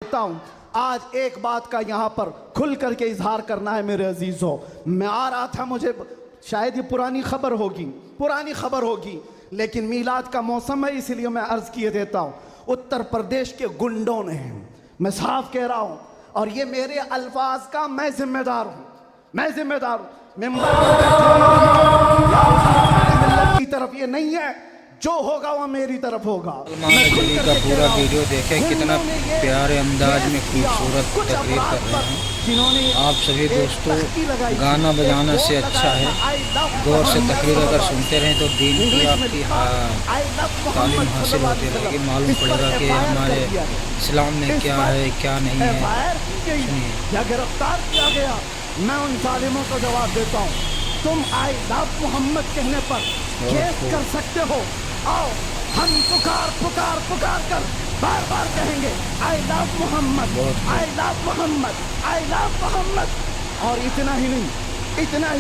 देखता हूँ। आज एक बात का यहाँ पर खुल करके इजहार करना है मेरे अजीज़ों। मैं आ रहा था, मुझे शायद ये पुरानी खबर होगी, लेकिन मीलाद का मौसम है इसलिए मैं अर्ज़ किए देता हूँ। उत्तर प्रदेश के गुंडों ने, मैं साफ कह रहा हूँ, और ये मेरे अल्फाज का मैं जिम्मेदार हूँ, मिंबर की तरफ ये नहीं है, जो होगा वो मेरी तरफ होगा। मजली का पूरा वीडियो देखें, कितना प्यारे अंदाज में खूबसूरत तकरीर कर रहे हैं। आप सभी दोस्तों, गाना बजाना से अच्छा है गौर से तकरीर अगर सुनते रहें तो दीन की आपकी तालीम हासिल होती रहेगी, मालूम पड़ेगा कि हमारे इस्लाम में क्या है क्या नहीं है। सुनिए। या गिरफ्तार किया गया, मैं उन जालिमों को जवाब देता हूँ, तुम आई लव मोहम्मद कहने पर केस कर सकते हो। आओ हम पुकार कर बार बार कहेंगे I love Muhammad, I love Muhammad, I love Muhammad. और इतना ही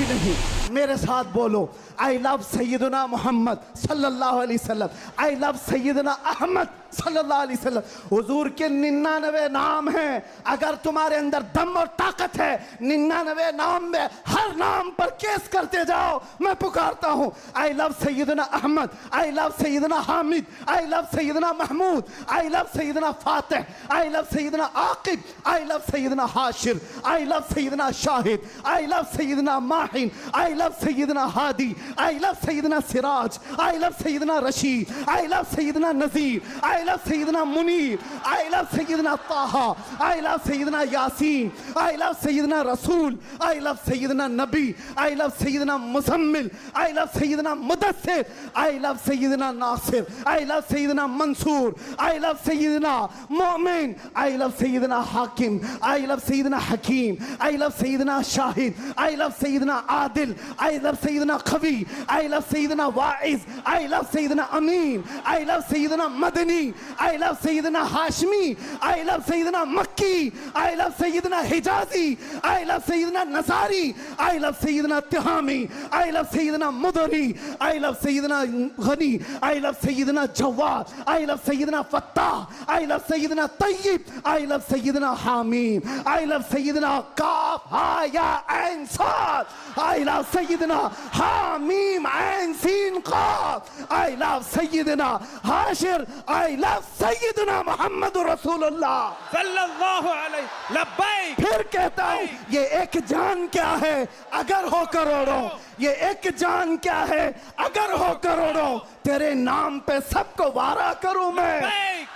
नहीं, मेरे साथ बोलो, आई लव सैयदना मोहम्मद सल्लल्लाहु अलैहि वसल्लम, आई लव सैयदना अहमद सल्लल्लाहु अलैहि वसल्लम। हुजूर के 99 नाम हैं, अगर तुम्हारे अंदर दम और ताकत है, 99 नाम में हर नाम पर केस करते जाओ। मैं पुकारता हूँ, I love Sayyidina Ahmad, I love Sayyidina Hamid, I love Sayyidina Mahmud, I love Sayyidina Fatih, I love Sayyidina Aqib, I love Syedna Hashir, I love Syedna Shahid, I love Sayyidina Mahin, I love Sayyidina Hadi, I love Sayyidina Siraj, I love Sayyidina Rashid, I love Sayyidina Nazir, I love Sayyidina Munir, I love Sayyidina Taha, I love Sayyidina Yasin, I love Sayyidina Rasool, I love सैयदना नबी, I love सैयदना मुज़म्मिल, I love सैयदना मुदस्सिर, I love सैयदना नासिर, I love सैयदना मंसूर, I love सैयदना मोमिन, आई लव सैयदना हाकिम, आई लव सैयदना हकीम, I love Syedna Shahid, I love सैयदना आदिल, आई लव सैयदना खवी, आई लव सैयदना वाइज, आई लव सैयदना अमीन, आई लव सैयदना मदनी, आई लव सैयदना हाशमी, आई लव सैयदना मक्की, आई लव सैयदना हिजाजी, आई लव सैयदना नसारी, आई लव सैयदना तिहामी, आई लव सैयदना मुदरी, आई लव सैयदना गनी, आई लव सैयदना जवाद, आई लव सैयदना फत्ताह, आई लव सैयदना तय्यब, आई लव सैयदना हामीम, आई लव सैयदना काफ हा या ऐन साद, आई लव सैयदना हामीम ऐन सीन काफ, I love Syedna Hashir, I love सैयदना मोहम्मद रसूलुल्लाह सल्लल्लाहु अलैहि लब्बैक। फिर कहता हूँ, ये एक जान क्या है अगर हो करोड़ों, ये एक जान क्या है अगर हो करोड़ों, तेरे नाम पे सबको वारा करूं मैं,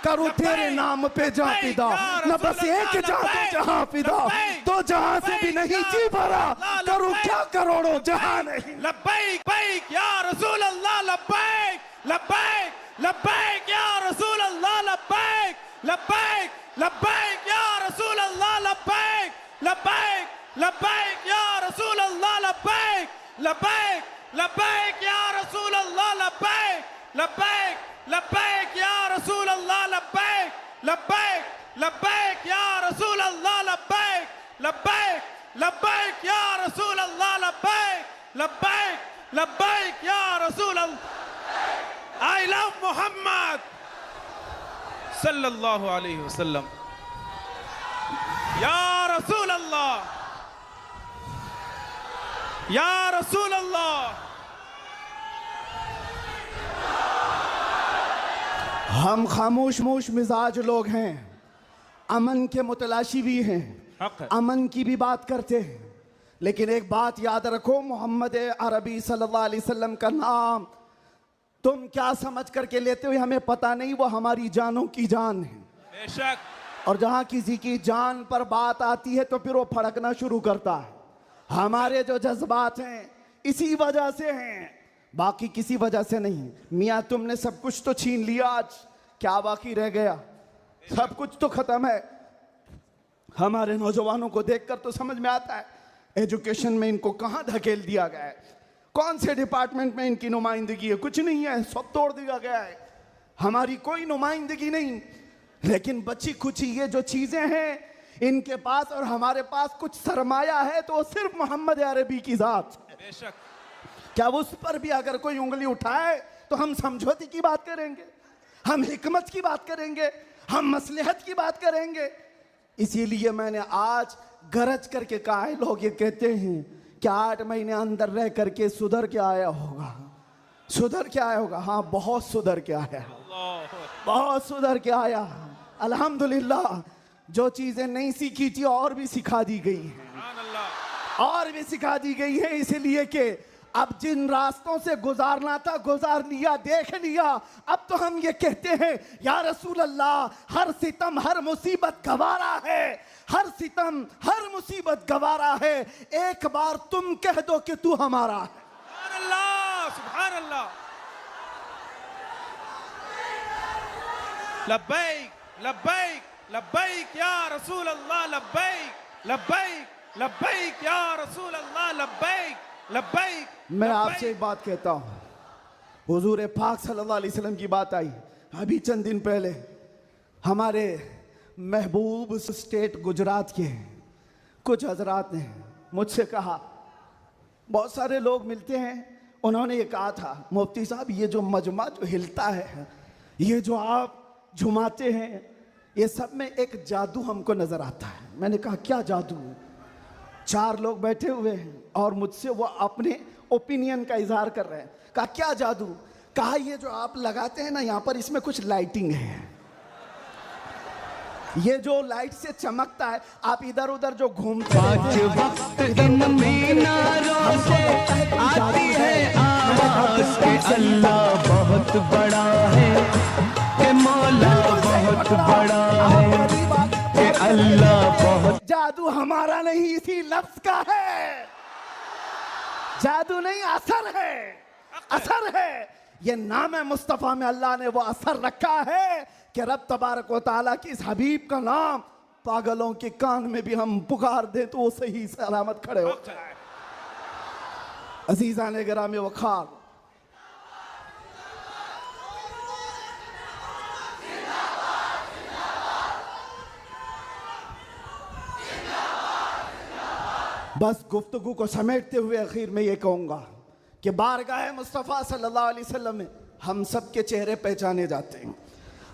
करूं तेरे नाम पे जहां फिदा, न बस एक जहां जहां फिदा, तो जहां से भी नहीं जी भरा, करूं क्या करोड़ों जहां नहीं। लब्बैक बैक या रसूल अल्लाह, लब्बैक लब्बैक लब्बैक या रसूल अल्लाह, लब्बैक लब्बैक लब्बैक या रसूल अल्लाह, लब्बैक लब्बैक लब्बैक या रसूल अल्लाह, लब्बैक लब्बैक लब्बैक या रसूल अल्लाह, लब्बैक लब्बैक लब्बैक या रसूल अल्लाह, लब्बैक लब्बैक लब्बैक या रसूल अल्लाह, लब्बैक लब्बैक लब्बैक या रसूल अल्लाह, लब्बैक लब्बैक लब्बैक या रसूल अल्लाह। आई लव मोहम्मद सल्लल्लाहु अलैहि वसल्लम या रसूल अल्लाह, या रसूल अल्लाह। हम खामोश मिजाज लोग हैं, अमन के मुतलाशी भी हैं, अमन की भी बात करते हैं, लेकिन एक बात याद रखो, मोहम्मद अरबी सल्लल्लाहु अलैहि वसल्लम का नाम तुम क्या समझ करके लेते हो हमें पता नहीं, वो हमारी जानों की जान है बेशक। और जहां किसी की जान पर बात आती है तो फिर वो फड़कना शुरू करता है। हमारे जो जज्बात हैं इसी वजह से हैं, बाकी किसी वजह से नहीं। मियाँ तुमने सब कुछ तो छीन लिया, आज क्या बाकी रह गया? सब कुछ तो खत्म है। हमारे नौजवानों को देखकर तो समझ में आता है एजुकेशन में इनको कहाँ धकेल दिया गया है, कौन से डिपार्टमेंट में इनकी नुमाइंदगी है, कुछ नहीं है, सब तोड़ दिया गया है, हमारी कोई नुमाइंदगी नहीं। लेकिन बची खुची ये जो चीजें हैं इनके पास और हमारे पास कुछ सरमाया है तो सिर्फ मोहम्मद अरबी की जात। बेशक। क्या उस पर भी अगर कोई उंगली उठाए तो हम समझौते की बात करेंगे, हम हिकमत की बात करेंगे, हम मसलहत की बात करेंगे। इसीलिए मैंने आज गरज करके कहा है। लोग ये कहते हैं कि 8 महीने अंदर रह करके सुधर के आया होगा, सुधर के आया होगा। हाँ, बहुत सुधर के आया, बहुत सुधर के आया। अल्हम्दुलिल्लाह, जो चीजें नहीं सीखी थी और भी सिखा दी गई हैं, और भी सिखा दी गई है। इसलिए कि अब जिन रास्तों से गुजारना था गुजार लिया, देख लिया। अब तो हम ये कहते हैं या रसूल अल्लाह, हर सितम हर मुसीबत गवारा है, हर सितम हर मुसीबत गवारा है। एक बार तुम कह दो कि तू हमारा है। सुभान अल्लाह, सुभान अल्लाह। लब्बैक लब्बैक लब्बैक या रसूल अल्लाह, लब्बैक लब्बैक लब्बैक या रसूल अल्लाह, लब्बैक लब्बैक। मैं आपसे एक बात कहता हूं, हुजूर पाक सल्लल्लाहु अलैहि वसल्लम की बात आई अभी चंद दिन पहले। हमारे महबूब स्टेट गुजरात के कुछ हजरात ने मुझसे कहा, बहुत सारे लोग मिलते हैं, उन्होंने ये कहा था, मुफ्ती साहब ये जो मजमा जो हिलता है, ये जो आप झुमाते हैं, ये सब में एक जादू हमको नजर आता है। मैंने कहा क्या जादू? 4 लोग बैठे हुए हैं और मुझसे वो अपने ओपिनियन का इजहार कर रहे हैं। कहा क्या जादू? कहा ये जो आप लगाते हैं ना यहाँ पर, इसमें कुछ लाइटिंग है, ये जो लाइट से चमकता है, आप इधर उधर जो घूमते हैं, अल्लाह बहुत बड़ा है, मौला बहुत बड़ा है, अल्लाह बहुत। जादू हमारा नहीं, इसी लफ्ज का है। जादू नहीं, असर है, असर है। ये नाम है मुस्तफा में अल्लाह ने वो असर रखा है कि रब तबारक व तआला की इस हबीब का नाम पागलों के कान में भी हम पुकार दे तो वो सही सलामत खड़े हो जाए। अजीजा ने गिरामी वखार, बस गुफ्तगू को समेटते हुए आखिर में ये कहूंगा कि बारगाह मुस्तफ़ा सल्लल्लाहु अलैहि वसल्लम में हम सब के चेहरे पहचाने जाते हैं।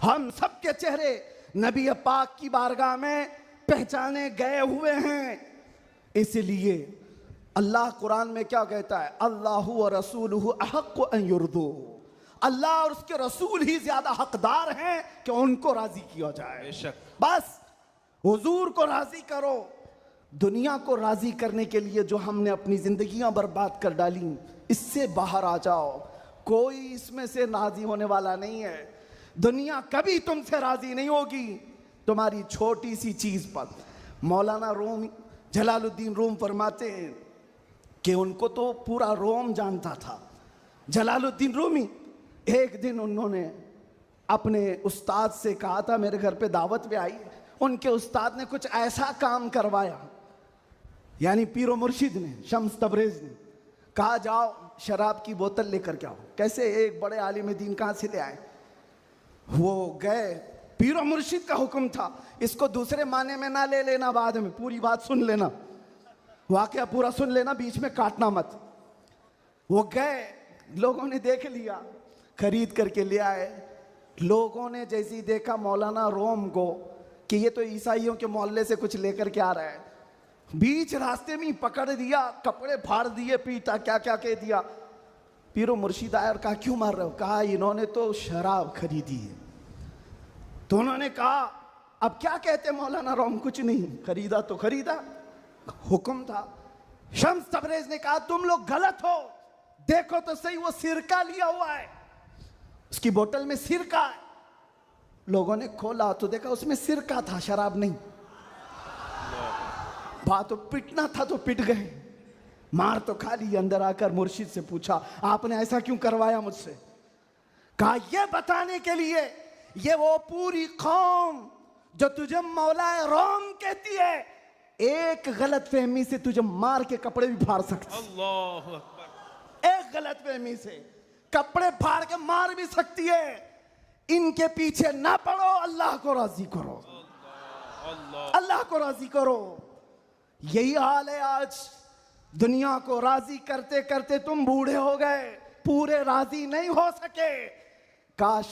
हम सब के चेहरे नबी पाक की बारगाह में पहचाने गए हुए हैं। इसलिए अल्लाह कुरान में क्या कहता है? अल्लाहु व रसूलुहु अहक्कु अन युर्दू। अल्लाह और उसके रसूल ही ज्यादा हकदार हैं कि उनको राजी किया जाए। बेशक। बस हुजूर को राजी करो। दुनिया को राजी करने के लिए जो हमने अपनी जिंदगियां बर्बाद कर डाली, इससे बाहर आ जाओ। कोई इसमें से राजी होने वाला नहीं है। दुनिया कभी तुमसे राजी नहीं होगी तुम्हारी छोटी सी चीज पर। मौलाना रूम जलालुद्दीन रूम फरमाते हैं कि उनको तो पूरा रोम जानता था। जलालुद्दीन रूमी, एक दिन उन्होंने अपने उस्ताद से कहा था, मेरे घर पे दावत पे आई, उनके उस्ताद ने कुछ ऐसा काम करवाया, यानी पीरो मुर्शिद ने, शम्स तबरेज ने कहा जाओ शराब की बोतल लेकर के आओ। कैसे? एक बड़े आलिम दीन कहाँ से ले आए? वो गए, पीरो मुर्शिद का हुक्म था। इसको दूसरे माने में ना ले लेना, बाद में पूरी बात सुन लेना, वाकया पूरा सुन लेना, बीच में काटना मत। वो गए, लोगों ने देख लिया, खरीद करके ले आए। लोगों ने जैसे ही देखा मौलाना रोम को कि ये तो ईसाइयों के मोहल्ले से कुछ लेकर के आ रहा है, बीच रास्ते में पकड़ दिया, कपड़े फाड़ दिए, पीटा, क्या क्या कह दिया। पीरो मुर्शिद आया और कहा क्यों मार रहे हो? कहा इन्होंने तो शराब खरीदी है। तो उन्होंने कहा अब क्या कहते मौलाना रोम? कुछ नहीं, खरीदा तो खरीदा, हुक्म था। शम्स तबरेज ने कहा तुम लोग गलत हो, देखो तो सही, वो सिरका लिया हुआ है, उसकी बोतल में सिरका है। लोगों ने खोला तो देखा उसमें सिरका था, शराब नहीं। बात तो पिटना था तो पिट गए, मार तो खा ली। अंदर आकर मुर्शिद से पूछा आपने ऐसा क्यों करवाया मुझसे? कहा ये बताने के लिए, ये वो पूरी कौम जो तुझे मौलाए रोम कहती है, एक गलत फहमी से तुझे मार के कपड़े भी फाड़ सकती। अल्लाहु अकबर। एक गलत फहमी से कपड़े फाड़ के मार भी सकती है। इनके पीछे ना पड़ो, अल्लाह को राजी करो, अल्लाह को राजी करो। यही हाल है आज। दुनिया को राजी करते करते तुम बूढ़े हो गए, पूरे राजी नहीं हो सके। काश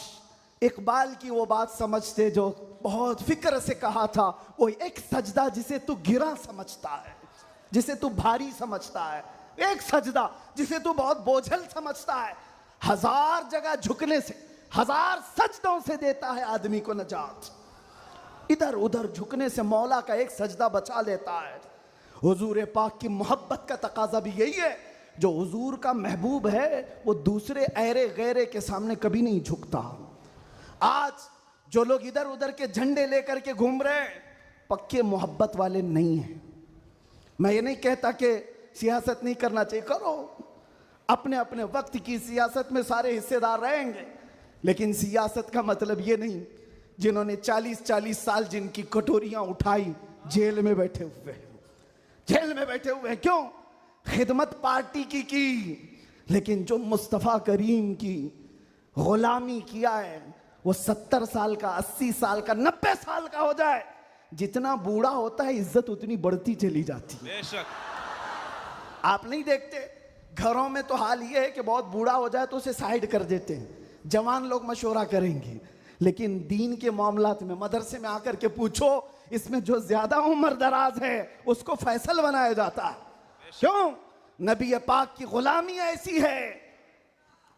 इकबाल की वो बात समझते जो बहुत फिक्र से कहा था, वो एक सजदा जिसे तू गिरा समझता है, जिसे तू भारी समझता है, एक सजदा जिसे तू बहुत बोझल समझता है, 1000 जगह झुकने से, 1000 सजदों से देता है आदमी को नजात। इधर उधर झुकने से मौला का एक सजदा बचा लेता है। हुजूर पाक की मोहब्बत का तकाजा भी यही है, जो हुजूर का महबूब है वो दूसरे ऐरे गैरे के सामने कभी नहीं झुकता। आज जो लोग इधर उधर के झंडे लेकर के घूम रहे हैं, पक्के मोहब्बत वाले नहीं हैं। मैं ये नहीं कहता कि सियासत नहीं करना चाहिए, करो, अपने अपने वक्त की सियासत में सारे हिस्सेदार रहेंगे, लेकिन सियासत का मतलब ये नहीं जिन्होंने 40-40 साल जिनकी कटोरियां उठाई जेल में बैठे हुए हैं, जेल में बैठे हुए हैं। क्यों? खिदमत पार्टी की, लेकिन जो मुस्तफ़ा करीम की गुलामी किया है, वो 70 साल का, 80 साल का, 90 साल का हो जाए, जितना बूढ़ा होता है इज्जत उतनी बढ़ती चली जाती है। बेशक आप नहीं देखते घरों में तो हाल ये है कि बहुत बूढ़ा हो जाए तो उसे साइड कर देते हैं, जवान लोग मशवरा करेंगे, लेकिन दीन के मामलात में मदरसे में आकर के पूछो, इसमें जो ज्यादा उम्र दराज है उसको फैसल बनाया जाता है। क्यों? नबी पाक की गुलामी ऐसी है,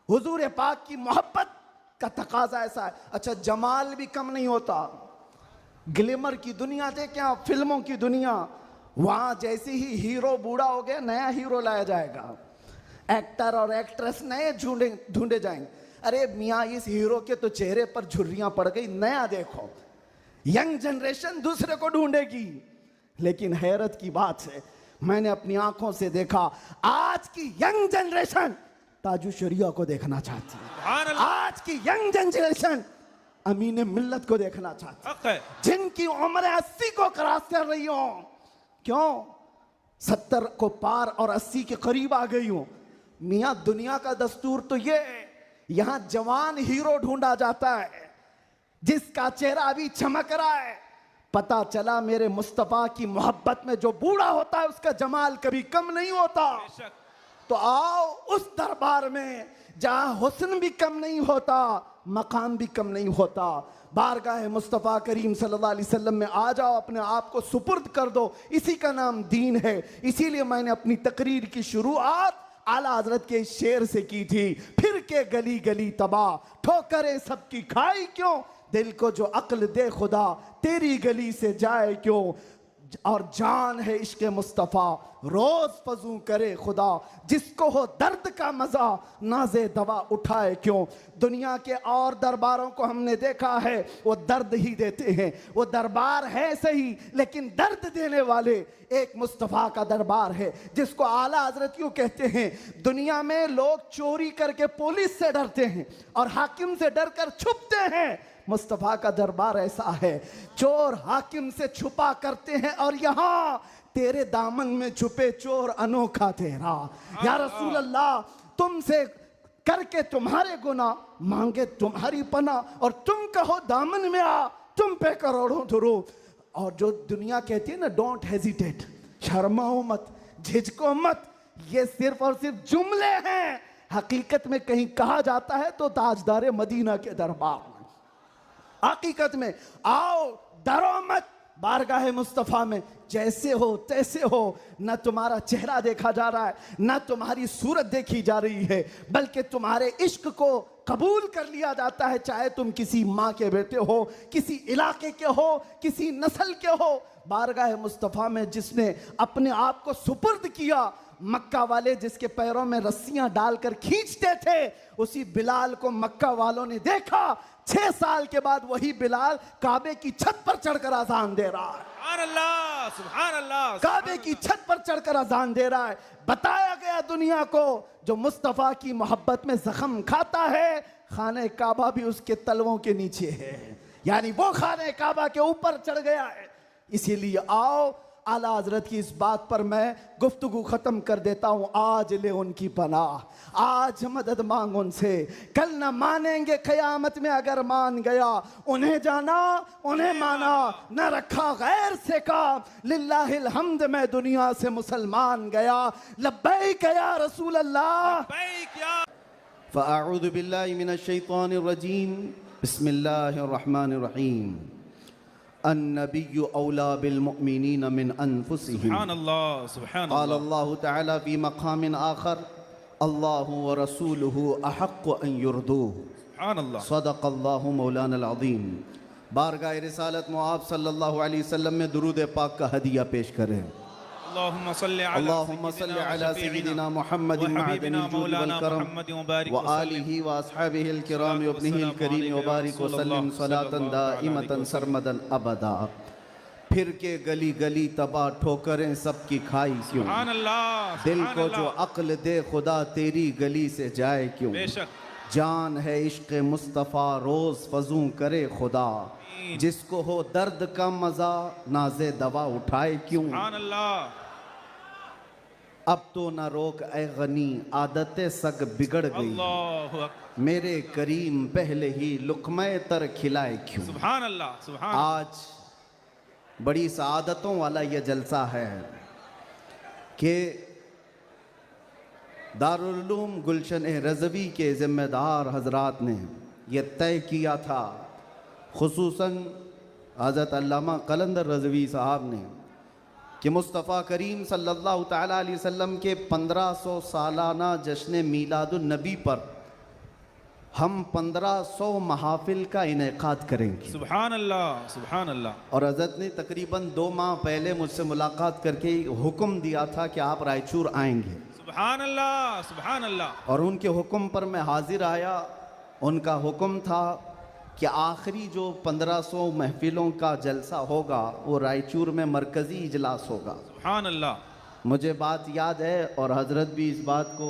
हुजूर पाक की मोहब्बत का तकाजा ऐसा है। अच्छा, जमाल भी कम नहीं होता, ग्लैमर की दुनिया देखें आप, फिल्मों की दुनिया, वहां जैसे ही हीरो बूढ़ा हो गया नया हीरो लाया जाएगा, एक्टर और एक्ट्रेस नए ढूंढे जाएंगे। अरे मियाँ, इस हीरो के तो चेहरे पर झुर्रियां पड़ गई, नया देखो। यंग जनरेशन दूसरे को ढूंढेगी, लेकिन हैरत की बात है, मैंने अपनी आंखों से देखा, आज की यंग जनरेशन ताजु शरिया को देखना चाहती है। आज की यंग जनरेशन अमीन मिल्लत को देखना चाहती है, जिनकी उम्र 80 को क्रॉस कर रही हो। क्यों? 70 को पार और 80 के करीब आ गई हूं। मियां, दुनिया का दस्तूर तो ये है, यहां जवान हीरो ढूंढा जाता है जिसका चेहरा अभी चमक रहा है। पता चला मेरे मुस्तफा की मोहब्बत में जो बूढ़ा होता है उसका जमाल कभी कम नहीं होता। तो आओ उस दरबार में जहां हुस्न भी कम नहीं होता, मकाम भी कम नहीं होता। बारगाह मुस्तफ़ा करीम सल्लल्लाहु अलैहि वसल्लम में आ जाओ, अपने आप को सुपुर्द कर दो, इसी का नाम दीन है। इसीलिए मैंने अपनी तकरीर की शुरुआत आला हजरत के शेर से की थी, फिर के गली गली तबाह, ठोकरें सबकी खाई क्यों, दिल को जो अक्ल दे खुदा, तेरी गली से जाए क्यों, और जान है इश्क मुस्तफ़ा, रोज फजू करे खुदा, जिसको हो दर्द का मजा नाजे दवा उठाए क्यों। दुनिया के और दरबारों को हमने देखा है, वो दर्द ही देते हैं, वो दरबार है सही लेकिन दर्द देने वाले एक मुस्तफ़ा का दरबार है, जिसको आला हजरत क्यों कहते हैं। दुनिया में लोग चोरी करके पुलिस से डरते हैं और हाकिम से डर कर छुपते हैं, मुस्तफ़ा का दरबार ऐसा है, चोर हाकिम से छुपा करते हैं और यहां तेरे दामन में छुपे चोर अनोखा तेरा। या रसूल अल्लाह, तुमसे करके तुम्हारे गुनाह, मांगे तुम्हारी पना, और तुम कहो दामन में आ, तुम पे करोड़ों दुरूद। और जो दुनिया कहती है ना, डोंट हेजिटेट, शर्माओ मत, झिझको मत, ये सिर्फ और सिर्फ जुमले हैं। हकीकत में कहीं कहा जाता है तो ताजदार मदीना के दरबार में, हकीकत में आओ, डरो मत, बारगाह मुस्तफ़ा में जैसे हो तैसे हो। न तुम्हारा चेहरा देखा जा रहा है, न तुम्हारी सूरत देखी जा रही है, बल्कि तुम्हारे इश्क को कबूल कर लिया जाता है, चाहे तुम किसी माँ के बेटे हो, किसी इलाके के हो, किसी नस्ल के हो। बारगाह मुस्तफ़ा में जिसने अपने आप को सुपुर्द किया, मक्का वाले जिसके पैरों में रस्सियां डालकर खींचते थे, उसी बिलाल को मक्का वालों ने देखा। 6 साल के बाद वही बिलाल काबे की छत पर चढ़कर अजान दे रहा है। सुभान अल्लाह, सुभान अल्लाह। काबे की छत पर चढ़कर अजान दे रहा है। बताया गया दुनिया को, जो मुस्तफ़ा की मोहब्बत में जख्म खाता है, खाने काबा भी उसके तलवों के नीचे है, यानी वो खाने काबा के ऊपर चढ़ गया है। इसीलिए आओ, आला हजरत की इस बात पर मैं गुफ्तगू खत्म कर देता हूं। आज ले उनकी पनाह, आज मदद मांग उनसे, कल न मानेंगे क़यामत में अगर मान गया। उन्हें जाना, उन्हें माना, न रखा गैर से काम, लिल्लाहिल हम्द मैं दुनिया से मुसलमान गया। लब्बैक या रसूल अल्लाह, लब्बैक या। फ़अऊज़ु बिल्लाहि मिनश शैतानिर रजीम। बिस्मिल्लाहिर्रहमानिर्रहीम। अन्नबिय्यु औला बिलमुमिनीन मिन अनफुसिहिम। सुभान अल्लाह, सुभान क़ाल अल्लाह। अल्लाहु तआला फ़ी मक़ामिन आख़र अल्लाहु व रसूलुहु अहक़्क़ु अन युरदूह। सुभान अल्लाह। सदक़ल्लाहु मौलाना अज़ीम। बारगाह रिसालत में आप सल्लल्लाहु अलैहि वसल्लम में दुरूद पाक का हदिया पेश करें। अल्लाहुम्मा सल्लि अला सय्यिदिना मुहम्मदिन मअदिनिल जूद वल करम व आलिहि व अस्हाबिहिल किराम व इब्निहिल करीम व बारिक व सल्लिम सलातन दाइमतन सरमदन अबदा। फिर के गली गली तबाह ठोकरें सबकी खाई क्यों, सुभान अल्लाह। दिल को जो अक्ल दे खुदा तेरी गली से जाए क्यों। बेशक जान है इश्क मुस्तफ़ा रोज़ फजूं करे खुदा, जिसको हो दर्द का मज़ा नाज़े दवा उठाए क्यों। सुभान अल्लाह। अब तो न रोक ए गनी आदतें सग बिगड़ गई, अल्लाहु अकबर। मेरे करीम पहले ही लुक़्मे तर खिलाए क्यों। सुभान अल्लाह, सुभान। आज बड़ी सआदतों वाला ये जलसा है कि दारुल उलूम गुलशन रज़वी के ज़िम्मेदार हजरात ने यह तय किया था, खुसूसन हज़रत अल्लामा कलंदर रज़वी साहब ने, कि मुस्तफ़ा करीम सल्लल्लाहु तआला अलैहि वसल्लम के 1500 सालाना जश्न मीलादुन नबी पर हम 1500 महाफिल का इनेकाद करेंगे। सुभान अल्लाह, सुभान अल्लाह। और हज़रत ने तकरीबन 2 माह पहले मुझसे मुलाकात करके हुक्म दिया था कि आप रायचूर आएंगे। सुभान अल्लाह, सुभान अल्लाह। और उनके हुक्म पर मैं हाजिर आया। उनका हुक्म था कि आखिरी जो 1500 महफिलों का जलसा होगा वो रायचूर में मरकज़ी इजलास होगा। सुभान अल्लाह। मुझे बात याद है और हज़रत भी इस बात को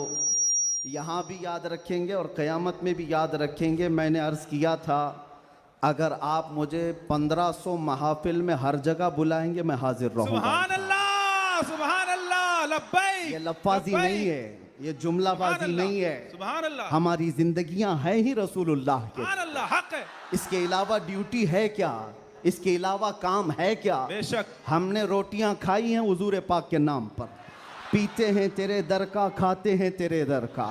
यहाँ भी याद रखेंगे और क़यामत में भी याद रखेंगे। मैंने अर्ज़ किया था अगर आप मुझे 1500 महाफिल में हर जगह बुलाएंगे मैं हाजिर रहूँगा। सुभान अल्लाह, सुभान अल्लाह। लब्बैक। ये लफ्ज़ी नहीं है, ये जुमलाबाजी नहीं है। सुभान अल्लाह। हमारी जिंदगियां हैं ही रसूलुल्लाह के। सुभान अल्लाह, हक है। इसके अलावा ड्यूटी है क्या, इसके अलावा काम है क्या। बेशक। हमने रोटियां खाई हैं हुजूर पाक के नाम पर, पीते हैं तेरे दर का, खाते हैं तेरे दर का,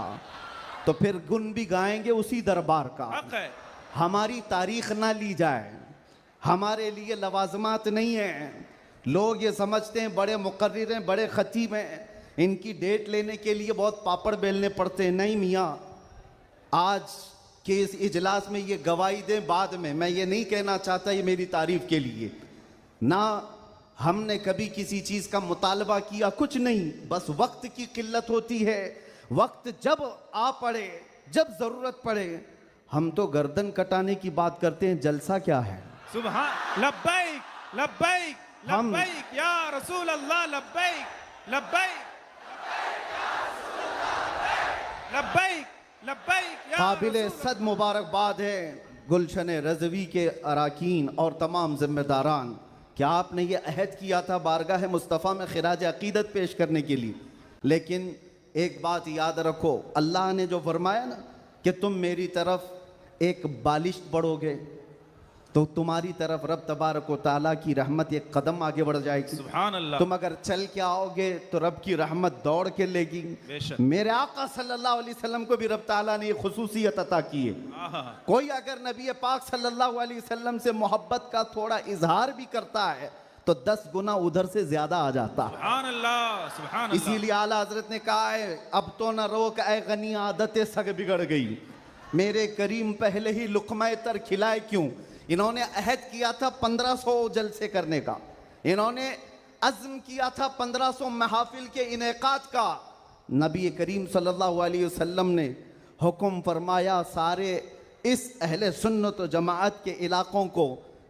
तो फिर गुन भी गाएंगे उसी दरबार का। हक है। हमारी तारीख ना ली जाए, हमारे लिए लवाजमात नहीं है। लोग ये समझते हैं बड़े मुकर्रिर हैं, बड़े खतीब हैं, इनकी डेट लेने के लिए बहुत पापड़ बेलने पड़ते हैं। नहीं मियाँ, आज के इस इजलास में ये गवाही दें बाद में। मैं ये नहीं कहना चाहता ये मेरी तारीफ के लिए, ना हमने कभी किसी चीज़ का मुतालबा किया, कुछ नहीं, बस वक्त की किल्लत होती है। वक्त जब आ पड़े, जब ज़रूरत पड़े, हम तो गर्दन कटाने की बात करते हैं, जलसा क्या है। सुभान। लब्बैक, लब्बैक, लब्बैक या रसूल अल्लाह। लब्बैक, लब्बैक, लब्बैक, लब्बैक। काबिल सद मुबारकबाद है गुलशन रज़वी के अराकीन और तमाम जिम्मेदारान कि आपने ये अहद किया था बारगाह मुस्तफ़ा में खिराज अक़ीदत पेश करने के लिए। लेकिन एक बात याद रखो, अल्लाह ने जो फरमाया ना कि तुम मेरी तरफ एक बालिश बढ़ोगे तो तुम्हारी तरफ रब तबारक व तआला की रहमत एक कदम आगे बढ़ जाएगी। सुभान अल्लाह। तुम अगर चल के आओगे तो रब की रहमत दौड़ के लेगी। बेशक। मेरे आका सल्लल्लाहु अलैहि वसल्लम को भी रब ताला ने ये खुसूसियत अता की है। कोई अगर नबी पाक सल्लल्लाहु अलैहि वसल्लम से मोहब्बत का थोड़ा इजहार भी करता है तो 10 गुना उधर से ज्यादा आ जाता है। सुभान अल्लाह, सुभान अल्लाह। इसीलिए आला हजरत ने कहा है अब तो न रोक ऐ गनी आदतें सग बिगड़ गई, मेरे करीम पहले ही लुक़्मा तर खिलाए क्यों। इन्होंने अहद किया था 1500 जलसे करने का, इन्होंने अज़्म किया था 1500 महफिल के इनेकाद का। नबी करीम सल्लल्लाहु अलैहि वसल्लम ने हुक्म फरमाया सारे इस अहले सुन्नत व जमाअत के इलाक़ों को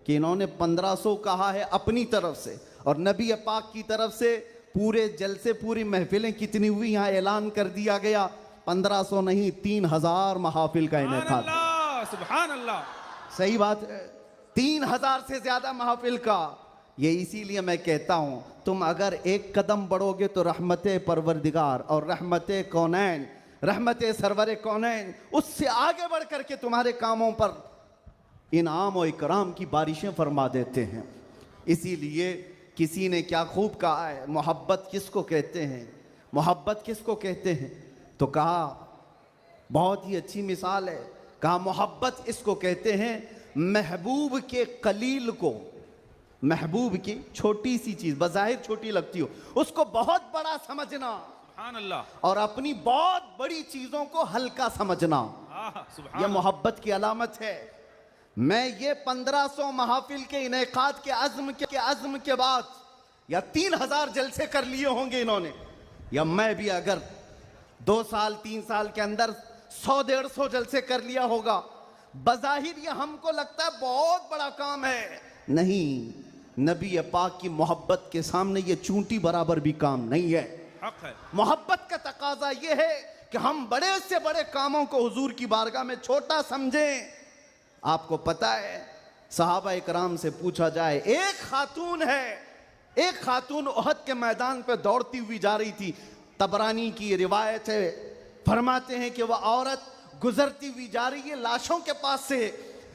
कि इन्होंने 1500 कहा है अपनी तरफ से, और नबी पाक की तरफ से पूरे जलसे पूरी महफिलें कितनी हुई यहाँ ऐलान कर दिया गया। 1500 नहीं 3000 महाफिल का इनेकाद। सुभान अल्लाह। सही बात है, 3000 से ज्यादा महफिल का। ये इसीलिए मैं कहता हूँ तुम अगर एक कदम बढ़ोगे तो रहमत परवरदिगार और रहमत कौनैन, रहमत सरवर कौनैन उससे आगे बढ़ करके तुम्हारे कामों पर इनाम और इकराम की बारिशें फरमा देते हैं। इसीलिए किसी ने क्या खूब कहा है, मोहब्बत किसको कहते हैं, मोहब्बत किसको कहते हैं, तो कहा बहुत ही अच्छी मिसाल है, कहा मोहब्बत इसको कहते हैं महबूब के कलील को, महबूब की छोटी सी चीज बज़ाहिर छोटी लगती हो उसको बहुत बड़ा समझना, सुभान अल्लाह, और अपनी बहुत बड़ी चीजों को हल्का समझना, सुभान यह मोहब्बत की अलामत है। मैं ये 1500 महफिल के इनेकाद के अज़्म के बाद या 3000 जलसे कर लिए होंगे इन्होंने, या मैं भी अगर 2 साल 3 साल के अंदर 100-150 जलसे कर लिया होगा, बज़ाहिर ये हमको लगता है बहुत बड़ा काम है। नहीं, नबी पाक की मोहब्बत के सामने ये चूंटी बराबर भी काम नहीं है। हक है। मोहब्बत का तकाजा ये है कि हम बड़े से बड़े कामों को हुजूर की बारगाह में छोटा समझें। आपको पता है सहाबा इकराम से पूछा जाए, एक खातून उहद के मैदान पर दौड़ती हुई जा रही थी, तबरानी की रिवायत है, फरमाते हैं कि वह औरत गुजरती हुई जा रही है लाशों के पास से,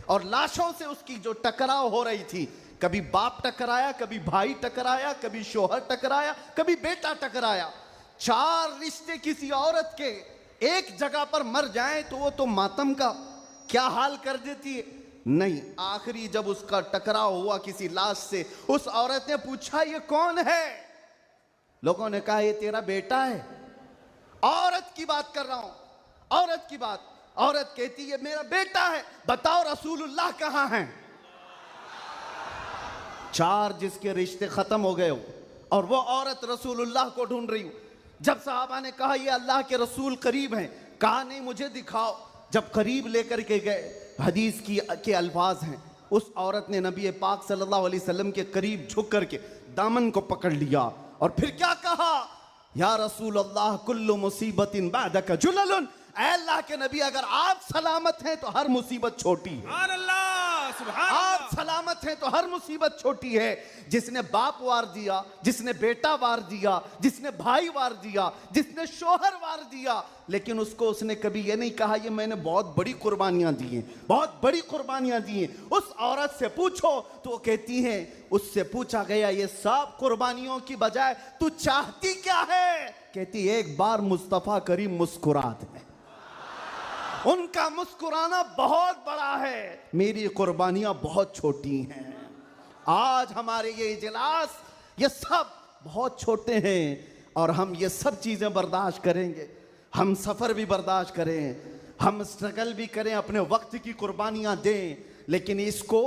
और लाशों से उसकी जो टकराव हो रही थी, कभी बाप टकराया, कभी भाई टकराया, कभी शोहर टकराया, कभी बेटा टकराया। 4 रिश्ते किसी औरत के एक जगह पर मर जाएं तो वो तो मातम का क्या हाल कर देती है। नहीं, आखिरी जब उसका टकराव हुआ किसी लाश से, उस औरत ने पूछा ये कौन है? लोगों ने कहा ये तेरा बेटा है। औरत की बात कर रहा हूं, औरत की बात। औरत कहती है मेरा बेटा है, बताओ रसूलुल्लाह कहां हैं? 4 जिसके रिश्ते खत्म हो गए हो और वो औरत रसूलुल्लाह को ढूंढ रही हो। जब सहाबा ने कहा ये अल्लाह के रसूल करीब हैं, कहा नहीं मुझे दिखाओ। जब करीब लेकर के गए, हदीस के अल्फाज हैं, उस औरत ने नबी पाक सल्लल्लाहु अलैहि वसल्लम के करीब झुक करके दामन को पकड़ लिया और फिर क्या कहा, या रसूल अल्लाह कुल्लु मुसीबतिन बादका जुललुन, ऐ अल्लाह के नबी अगर आप सलामत हैं तो हर मुसीबत छोटी है। सुभान अल्लाह, सुभान आप अल्लाह। सलामत हैं तो हर मुसीबत छोटी है। जिसने बाप वार दिया, जिसने बेटा वार दिया, जिसने भाई वार दिया, जिसने शोहर वार दिया, लेकिन उसको उसने कभी ये नहीं कहा ये मैंने बहुत बड़ी कुर्बानियां दी हैं, बहुत बड़ी कुर्बानियां दी हैं। उस औरत से पूछो तो वो कहती है, उससे पूछा गया ये सब कुर्बानियों की बजाय तू चाहती क्या है? कहती एक बार मुस्तफा करीम मुस्कुरा दे। उनका मुस्कुराना बहुत बड़ा है, मेरी कुर्बानियां बहुत छोटी हैं। आज हमारे ये इजलास ये सब बहुत छोटे हैं और हम ये सब चीज़ें बर्दाश्त करेंगे, हम सफ़र भी बर्दाश्त करें, हम स्ट्रगल भी करें, अपने वक्त की कुर्बानियां दें, लेकिन इसको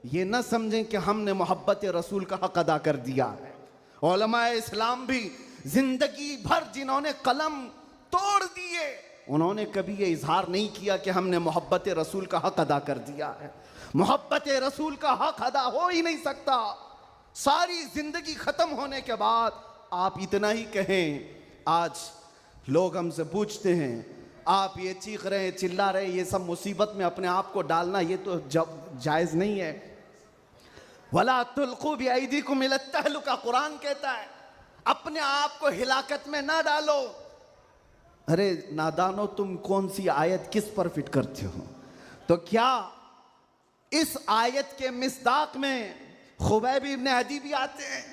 ये ना समझें कि हमने मोहब्बत रसूल का हक अदा कर दिया है। उलमाए इस्लाम भी जिंदगी भर जिन्होंने कलम तोड़ दिए, उन्होंने कभी ये इजहार नहीं किया कि हमने मोहब्बत रसूल का हक अदा कर दिया है। मोहब्बत रसूल का हक अदा हो ही नहीं सकता। सारी जिंदगी खत्म होने के बाद आप इतना ही कहें। आज लोग हमसे पूछते हैं आप ये चीख रहे हैं, चिल्ला रहे हैं, ये सब मुसीबत में अपने आप को डालना ये तो जायज़ नहीं है। वला तुल्कू बिअयदीकुम इला तहलुका, कुरान कहता है अपने आप को हिलाकत में ना डालो। अरे नादानो, तुम कौन सी आयत किस पर फिट करते हो? तो क्या इस आयत के मिस्दाक में खुबैब इब्न अदी भी आते हैं,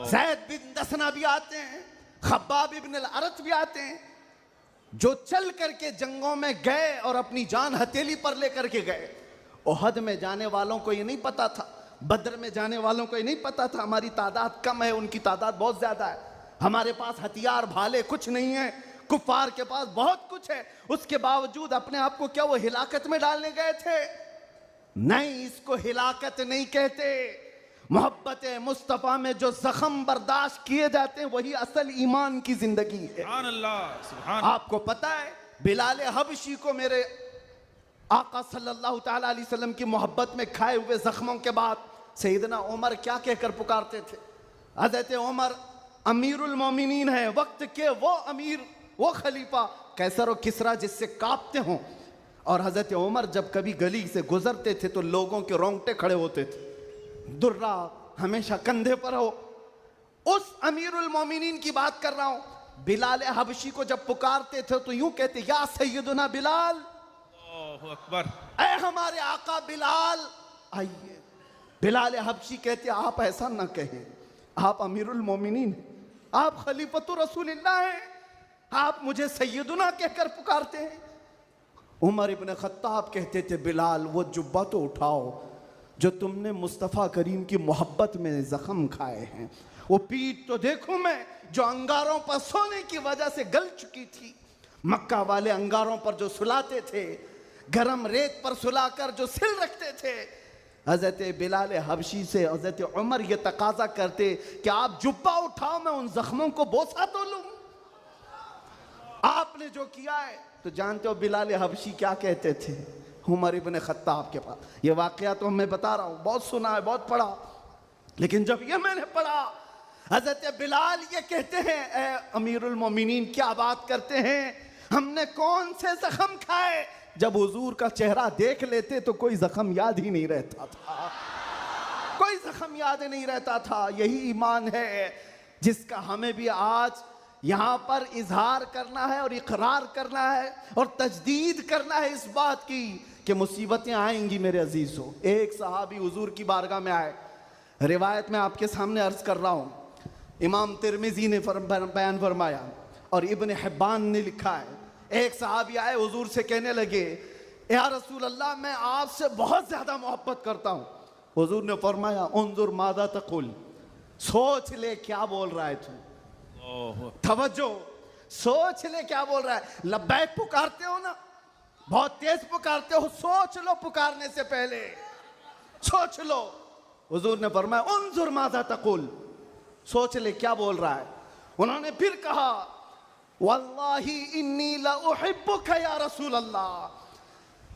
ज़ैद बिन दसना भी आते हैं, खब्बाब इब्न अल-अरत भी आते हैं, जो चल करके जंगों में गए और अपनी जान हथेली पर लेकर के गए। ओहद में जाने वालों को ये नहीं पता था, बद्र में जाने वालों को ये नहीं पता था हमारी तादाद कम है, उनकी तादाद बहुत ज्यादा है, हमारे पास हथियार भाले कुछ नहीं है, कुफार के पास बहुत कुछ है। उसके बावजूद अपने आप को क्या वो हिलाकत में डालने गए थे? नहीं, इसको हिलाकत नहीं कहते। मोहब्बत मुस्तफ़ा में जो जख्म बर्दाश्त किए जाते हैं वही असल ईमान की जिंदगी है। सुभान अल्लाह, सुभान। आपको पता है बिलाल हबशी को मेरे आका सल्लल्लाहु ताला अलैहि वसल्लम की मोहब्बत में खाए हुए जख्मों के बाद सैयदना उमर क्या कहकर पुकारते थे? हज़रत उमर अमीरुल मोमिनीन है, वक्त के वो अमीर, वो खलीफा, कैसर और किसरा जिससे कांपते हों। और हज़रत उमर जब कभी गली से गुजरते थे तो लोगों के रोंगटे खड़े होते थे, दुर्रा हमेशा कंधे पर हो। उस अमीरुल मोमिनीन की बात कर रहा हूं। बिलाल हबशी को जब पुकारते थे तो यूं कहते, या सैयदुना बिलाल, अल्लाहु अकबर, ऐ हमारे आका बिलाल आइए। बिलाल हबशी कहते, आप ऐसा ना कहें, आप अमीरुल मोमिनीन हैं, आप खलीफतुर रसूलिल्लाह हैं, आप मुझे सैयदुना कहकर पुकारते हैं। उमर इब्न खत्ताब कहते थे, बिलाल वो जुब्बा तो उठाओ जो तुमने मुस्तफ़ा करीम की मोहब्बत में ज़ख्म खाए हैं, वो पीठ तो देखूं मैं जो अंगारों पर सोने की वजह से गल चुकी थी। मक्का वाले अंगारों पर जो सुलाते थे, गरम रेत पर सुलाकर जो सिल रखते थे। हज़रत बिलाल हबशी से हज़रत उमर ये तकाजा करते कि आप जुब्बा उठाओ, मैं उन जख्मों को बोसा तो लूं। आपने जो किया है तो जानते हो बिलाल हबशी क्या कहते थे उमर इब्न खत्ताब के पास। ये वाकया तो मैं बता रहा हूँ, बहुत सुना है, बहुत पढ़ा, लेकिन जब ये मैंने पढ़ा, हज़रत बिलाल ये कहते हैं, ए अमीरुल मोमिनीन क्या बात करते हैं, हमने कौन से जख्म खाए। जब हुजूर का चेहरा देख लेते तो कोई जख्म याद ही नहीं रहता था, कोई जख्म याद नहीं रहता था। यही ईमान है जिसका हमें भी आज यहाँ पर इजहार करना है और इकरार करना है और तजदीद करना है इस बात की कि मुसीबतें आएंगी मेरे अजीज हो। एक सहाबी हुजूर की बारगाह में आए, रिवायत में आपके सामने अर्ज कर रहा हूँ, इमाम तिरमिजी ने बयान फरमाया और इब्न हिब्बान ने लिखा है। एक सहाबी आए, हुजूर से कहने लगे, या रसूल अल्लाह मैं आपसे बहुत ज्यादा मोहब्बत करता हूँ। हुजूर ने फरमाया, उन्जुर मादा तकुल, सोच ले क्या बोल रहा है तू, तवज्जो, सोच ले क्या बोल रहा है। लब्बैक पुकारते हो ना, बहुत तेज पुकारते हो, सोच लो पुकारने से पहले, सोच लो। हुजूर ने फरमाया, उन्जुर मादा तकुल, सोच ले क्या बोल रहा है। उन्होंने फिर कहा, वल्लाही इन्नी ला उहिब्बुका या रसूल अल्लाह,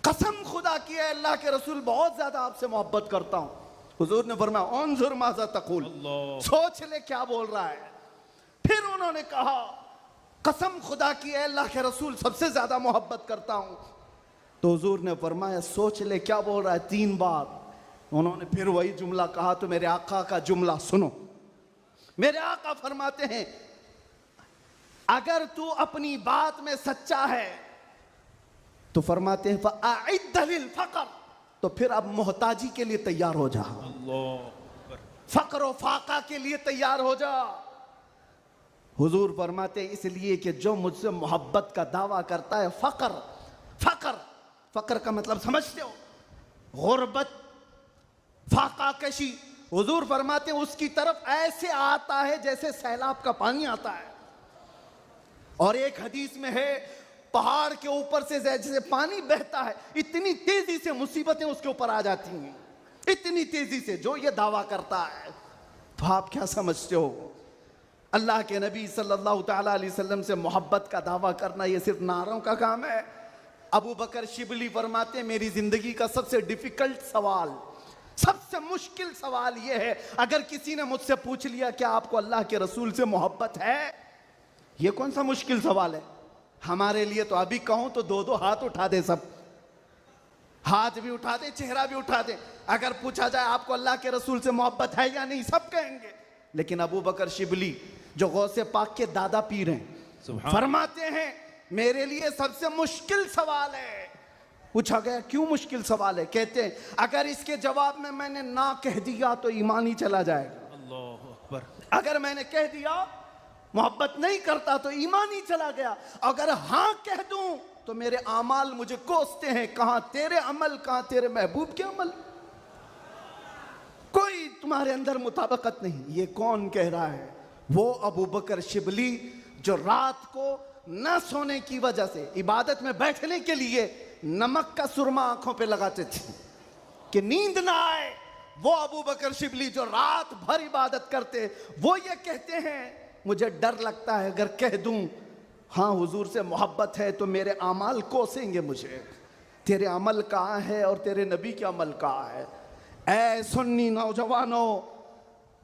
कसम खुदा की है अल्लाह के रसूल बहुत ज्यादा आपसे मोहब्बत करता हूं। हुजूर ने फरमाया, उन्जुर माज़ा तक़ूल, सोच ले क्या बोल रहा है। फिर उन्होंने कहा, कसम खुदा की है अल्लाह के रसूल सबसे ज्यादा मोहब्बत करता हूं। तो हुजूर ने फरमाया, सोच ले क्या बोल रहा है, 3 बार। उन्होंने फिर वही जुमला कहा। तो मेरे आका का जुमला सुनो, मेरे आका फरमाते हैं, अगर तू अपनी बात में सच्चा है तो फरमाते हैं फ़अइद्द लिल फ़क़र, तो फिर अब मोहताजी के लिए तैयार हो जा, फक्र व फाका के लिए तैयार हो जा। हुजूर फरमाते हैं इसलिए कि जो मुझसे मोहब्बत का दावा करता है, फक्र फक्र फक्र का मतलब समझते हो, गुर्बत, फाका कशी। हुजूर फरमाते हैं उसकी तरफ ऐसे आता है जैसे सैलाब का पानी आता है। और एक हदीस में है, पहाड़ के ऊपर से जैसे पानी बहता है, इतनी तेजी से मुसीबतें उसके ऊपर आ जाती हैं, इतनी तेजी से, जो ये दावा करता है। तो आप क्या समझते हो, अल्लाह के नबी सल्लल्लाहु तआला अलैहि वसल्लम से मोहब्बत का दावा करना ये सिर्फ नारों का काम है। अबू बकर शिबली फरमाते, मेरी जिंदगी का सबसे डिफिकल्ट सवाल, सबसे मुश्किल सवाल ये है, अगर किसी ने मुझसे पूछ लिया कि आपको अल्लाह के रसूल से मोहब्बत है, ये कौन सा मुश्किल सवाल है हमारे लिए। तो अभी कहूं तो 2-2 हाथ उठा दे, सब हाथ भी उठा दे, चेहरा भी उठा दे। अगर पूछा जाए आपको अल्लाह के रसूल से मोहब्बत है या नहीं, सब कहेंगे। लेकिन अबू बकर शिबली जो गौसे पाक के दादा पीर हैं, फरमाते हैं मेरे लिए सबसे मुश्किल सवाल है। पूछा गया क्यों मुश्किल सवाल है, कहते हैं अगर इसके जवाब में मैंने ना कह दिया तो ईमान ही चला जाएगा। अल्लाह अकबर। अगर मैंने कह दिया मोहब्बत नहीं करता तो ईमान ही चला गया, अगर हाँ कह दूं तो मेरे आमाल मुझे कोसते हैं, कहां तेरे अमल, कहां तेरे महबूब के अमल, कोई तुम्हारे अंदर मुताबिकत नहीं। ये कौन कह रहा है, वो अबू बकर शिबली जो रात को न सोने की वजह से इबादत में बैठने के लिए नमक का सुरमा आंखों पे लगाते थे कि नींद ना आए। वो अबू बकर शिबली जो रात भर इबादत करते, वो ये कहते हैं मुझे डर लगता है अगर कह दूं हाँ हुजूर से मोहब्बत है तो मेरे अमाल कोसेंगे मुझे, तेरे अमल कहाँ है और तेरे नबी के अमल कहाँ है। ऐ सुन्नी नौजवानों,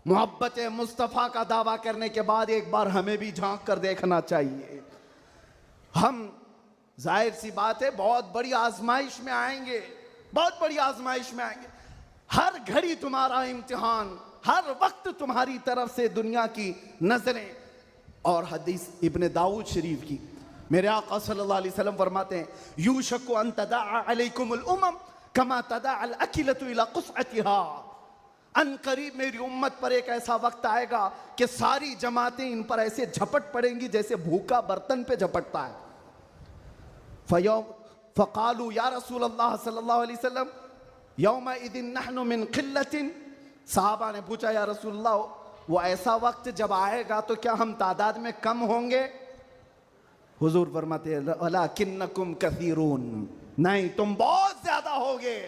मोहब्बत मुस्तफ़ा का दावा करने के बाद एक बार हमें भी झांक कर देखना चाहिए। हम जाहिर सी बात है बहुत बड़ी आजमाइश में आएंगे, बहुत बड़ी आजमाइश में आएंगे। हर घड़ी तुम्हारा इम्तिहान, हर वक्त तुम्हारी तरफ से दुनिया की नजरें। और हदीस इब्ने दाऊद शरीफ की मेरे आका सल्लल्लाहु अलैहि वसल्लम फरमाते हैं, यूशकु अन तदाअ अलैकुमुल उमम कमा तदाअल अकिलतु इला क़ुस्अतिहा। अन करीब मेरी उम्मत पर एक ऐसा वक्त आएगा कि सारी जमातें इन पर ऐसे झपट पड़ेंगी जैसे भूखा बर्तन पे झपटता है। फ़क़ालू या रसूल अल्लाह सल्लल्लाहु अलैहि वसल्लम यौमइज़िन नहनु मिन क़िल्लतिन। सहाबा ने पूछा या रसूल अल्लाह, वो ऐसा वक्त जब आएगा तो क्या हम तादाद में कम होंगे? हुजूर फरमाते हैं वलाकिन्नकुम कसीरून, नहीं तुम बहुत ज्यादा होगे।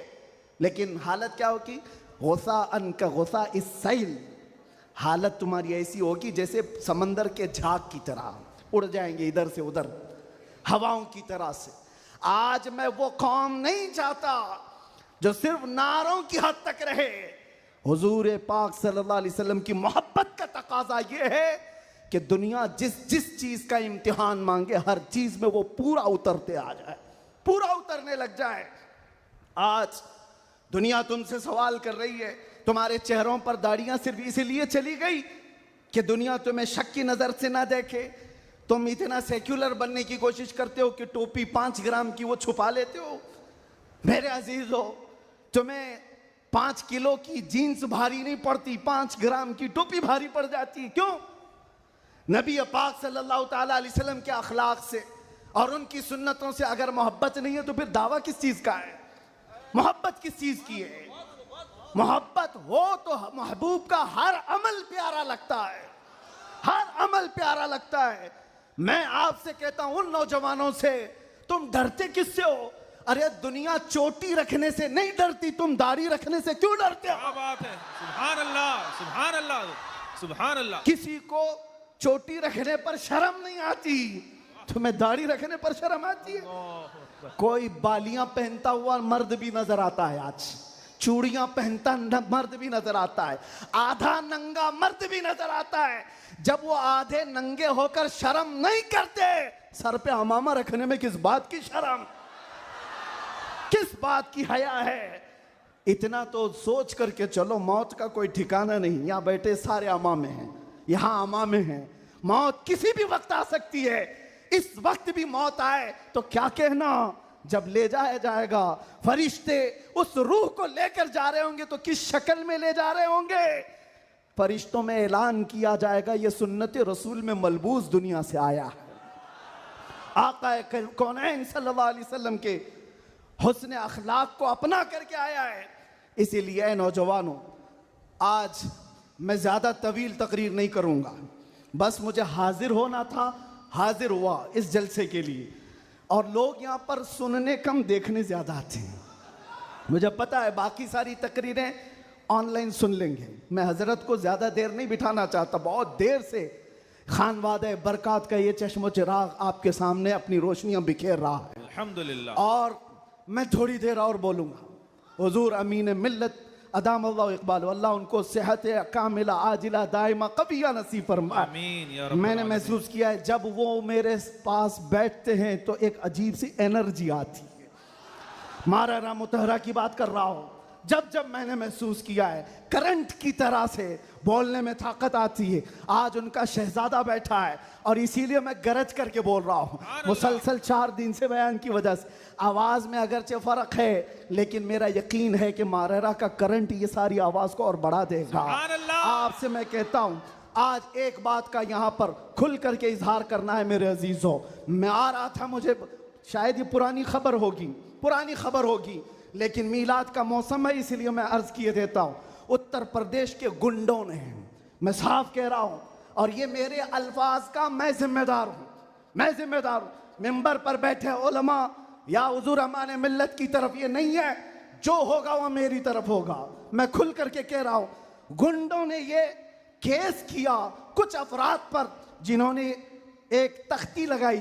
लेकिन हालत क्या होगी? गुस्सा अनका गुस्सा इस सैल, हालत तुम्हारी ऐसी होगी जैसे समंदर के झाग की तरह, उड़ जाएंगे इधर से उधर हवाओं की तरह से। आज मैं वो कौम नहीं चाहता जो सिर्फ नारों की हद तक रहे। हुजूर पाक सल्लल्लाहु अलैहि वसल्लम की मोहब्बत का तकाजा ये है कि दुनिया जिस जिस चीज का इम्तिहान मांगे हर चीज में वो पूरा उतरते आ जाए, पूरा उतरने लग जाए। आज दुनिया तुमसे सवाल कर रही है, तुम्हारे चेहरों पर दाढ़ियां सिर्फ इसलिए चली गई कि दुनिया तुम्हें शक की नजर से ना देखे। तुम इतना सेक्युलर बनने की कोशिश करते हो कि टोपी 5 ग्राम की वो छुपा लेते हो। मेरे अजीज हो, तुम्हें 5 किलो की जीन्स भारी नहीं पड़ती, 5 ग्राम की टोपी भारी पड़ जाती है। क्यों? नबी पाक सल्लल्लाहु ताला अलैहि वसल्लम के अखलाक से और उनकी सुन्नतों से अगर मोहब्बत नहीं है तो फिर दावा किस चीज का है? मोहब्बत किस चीज की है? मोहब्बत हो तो महबूब का हर अमल प्यारा लगता है, हर अमल प्यारा लगता है। मैं आपसे कहता हूं उन नौजवानों से, तुम डरते किससे हो? अरे दुनिया चोटी रखने से नहीं डरती, तुम दाढ़ी रखने से क्यों डरते हो? क्या बात है, सुभान अल्लाह, सुभान अल्लाह, सुभान अल्लाह। किसी को चोटी रखने पर शर्म नहीं आती, तुम्हें दाढ़ी रखने पर शर्म आती है। कोई बालियां पहनता हुआ मर्द भी नजर आता है, आज चूड़ियां पहनता मर्द भी नजर आता है, आधा नंगा मर्द भी नजर आता है। जब वो आधे नंगे होकर शर्म नहीं करते, सर पे अमामा रखने में किस बात की शर्म, किस बात की हया है? इतना तो सोच करके चलो, मौत का कोई ठिकाना नहीं। यहाँ बैठे सारे अमामे हैं, यहाँ अमामे हैं, मौत किसी भी वक्त आ सकती है। इस वक्त भी मौत आए तो क्या कहना, जब ले जाया जाएगा फरिश्ते उस रूह को लेकर जा रहे होंगे तो किस शक्ल में ले जा रहे होंगे? फरिश्तों में ऐलान किया जाएगा ये सुन्नत रसूल में मलबूस दुनिया से आया है, आका कौनैन सल्लल्लाहु अलैहि वसल्लम के हुस्न अखलाक को अपना करके आया है। इसीलिए नौजवानों, आज मैं ज़्यादा तवील तकरीर नहीं करूँगा, बस मुझे हाजिर होना था, हाजिर हुआ इस जलसे के लिए। और लोग यहाँ पर सुनने कम, देखने ज़्यादा आते हैं। मुझे पता है बाकी सारी तकरीरें ऑनलाइन सुन लेंगे। मैं हज़रत को ज़्यादा देर नहीं बिठाना चाहता, बहुत देर से खानवादे बरक़ात का ये चश्मो चिराग आपके सामने अपनी रोशनियाँ बिखेर रहा है, अल्हम्दुलिल्लाह। और मैं थोड़ी देर और बोलूँगा। हुजूर अमीन मिल्लत अदाम अल्लाह इकबाल, अल्लाह उनको सेहत कामिला आजिला दाइमा कबिया नसीब फरमाए। आमीन या रब्बल मैंने आलमीन। महसूस किया है जब वो मेरे पास बैठते हैं तो एक अजीब सी एनर्जी आती है। मारा मुतहरा की बात कर रहा हूँ, जब जब मैंने महसूस किया है करंट की तरह से बोलने में ताकत आती है। आज उनका शहजादा बैठा है और इसीलिए मैं गरज करके बोल रहा हूँ। मुसलसल 4 दिन से बयान की वजह से आवाज़ में अगरचे फ़र्क है, लेकिन मेरा यकीन है कि मारेरा का करंट ये सारी आवाज़ को और बढ़ा देगा। आपसे मैं कहता हूँ आज एक बात का यहाँ पर खुल करके इजहार करना है मेरे अजीज़ों। मैं आ रहा था, मुझे शायद ये पुरानी खबर होगी, लेकिन मीलाद का मौसम है इसलिए मैं अर्ज किए देता हूँ। उत्तर प्रदेश के गुंडों ने, मैं साफ कह रहा हूँ, और ये मेरे अल्फाज का मैं जिम्मेदार हूँ। मिंबर पर बैठे उलमा या हुजूर अमाने मिल्लत की तरफ ये नहीं है, जो होगा वह मेरी तरफ होगा। मैं खुल करके कह रहा हूँ, गुंडों ने ये केस किया कुछ अफराद पर जिन्होंने एक तख्ती लगाई।